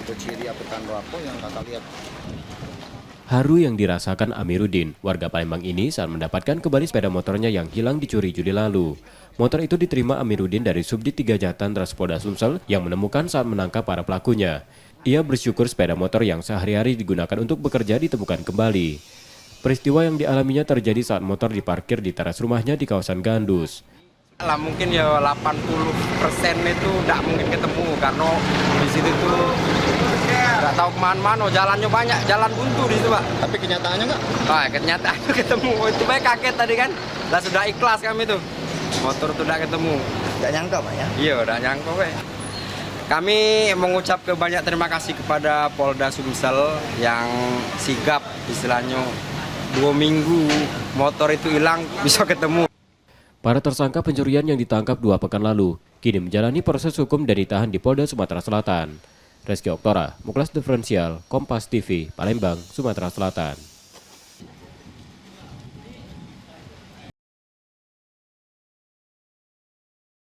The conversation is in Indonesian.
Itu ciri atau tanda apa yang kakak lihat? Haru yang dirasakan Amiruddin, warga Palembang ini saat mendapatkan kembali sepeda motornya yang hilang dicuri Juli lalu. Motor itu diterima Amiruddin dari Subdit 3 Jatan Polda Sumsel yang menemukan saat menangkap para pelakunya. Ia bersyukur sepeda motor yang sehari-hari digunakan untuk bekerja ditemukan kembali. Peristiwa yang dialaminya terjadi saat motor diparkir di teras rumahnya di kawasan Gandus. Lah mungkin ya 80% itu tidak mungkin ketemu karena di situ tuh nggak tahu kemana-mana, jalannya banyak, jalan buntu di situ Pak. Tapi kenyataannya nggak? Wah kenyataan ketemu, itu baik kaget tadi kan, lah sudah ikhlas kami tuh, motor tuh udah ketemu. Nggak nyangka Pak ya? Iya udah nyangka Pak. Kami mengucap banyak terima kasih kepada Polda Sumsel yang sigap istilahnya 2 minggu motor itu hilang bisa ketemu. Para tersangka pencurian yang ditangkap 2 pekan lalu kini menjalani proses hukum dan ditahan di Polda Sumatera Selatan. Reski Oktora, Muklas Diferensial, Kompas TV, Palembang, Sumatera Selatan.